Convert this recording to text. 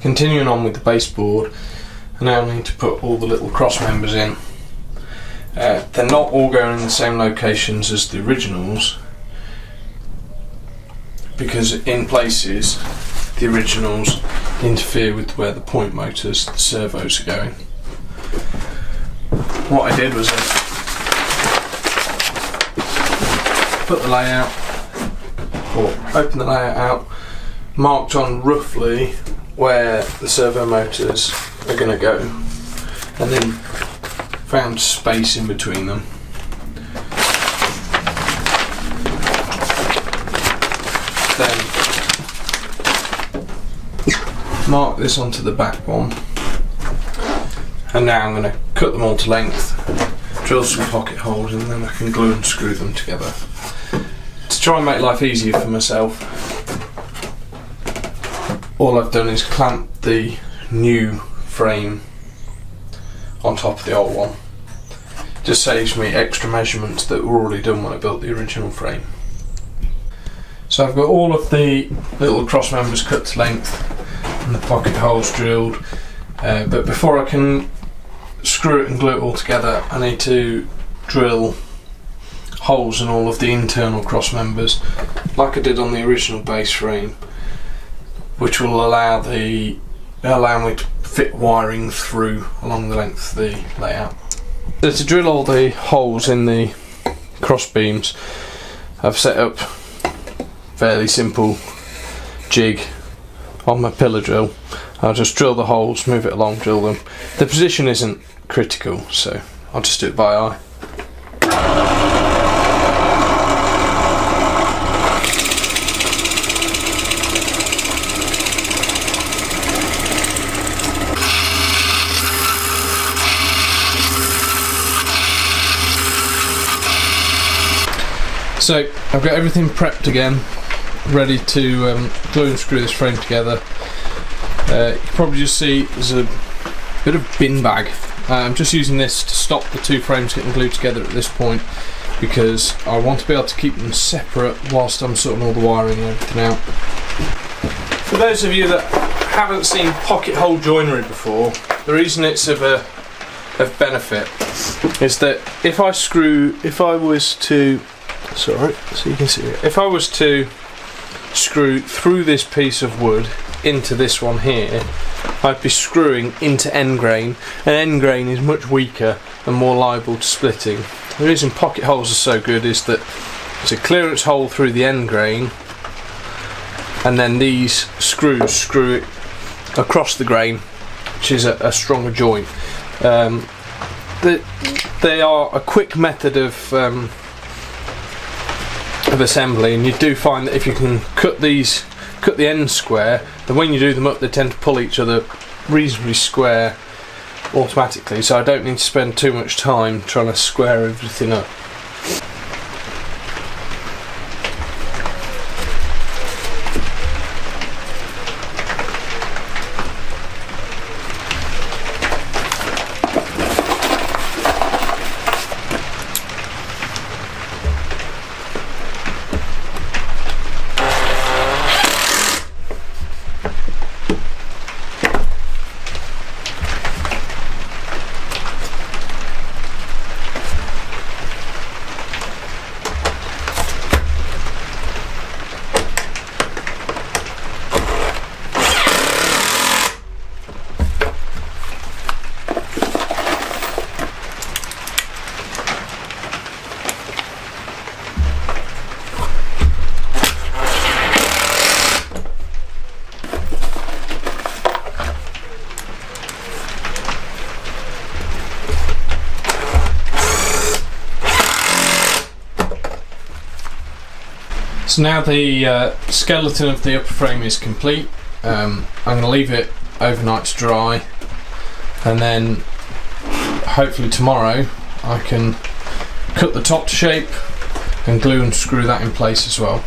Continuing on with the baseboard, I now need to put all the little cross members in. They're not all going in the same locations as the originals, because in places the originals interfere with where the point motors, the servos, are going. What I did was I put the layout, or open the layout out, marked on roughly where the servo motors are going to go, and then found space in between them. Then mark this onto the back one, and now I'm going to cut them all to length, drill some pocket holes, and then I can glue and screw them together. To try and make life easier for myself, all I've done is clamp the new frame on top of the old one. Just saves me extra measurements that were already done when I built the original frame. So I've got all of the little cross members cut to length and the pocket holes drilled, but before I can screw it and glue it all together, I need to drill holes in all of the internal cross members like I did on the original base frame, which will allow me to fit wiring through along the length of the layout. So to drill all the holes in the cross beams, I've set up a fairly simple jig on my pillar drill. I'll just drill the holes, move it along, drill them. The position isn't critical, so I'll just do it by eye. So I've got everything prepped again, ready to glue and screw this frame together. You can probably just see there's a bit of bin bag. I'm just using this to stop the two frames getting glued together at this point, because I want to be able to keep them separate whilst I'm sorting all the wiring and everything out. For those of you that haven't seen pocket hole joinery before, the reason it's of benefit is that if I was to screw through this piece of wood into this one here, I'd be screwing into end grain, and end grain is much weaker and more liable to splitting. The reason pocket holes are so good is that it's a clearance hole through the end grain, and then these screws screw it across the grain, which is a stronger joint. They are a quick method of assembly, and you do find that if you can cut the ends square, then when you do them up they tend to pull each other reasonably square automatically, so I don't need to spend too much time trying to square everything up. So now the skeleton of the upper frame is complete. I'm going to leave it overnight to dry, and then hopefully tomorrow I can cut the top to shape and glue and screw that in place as well.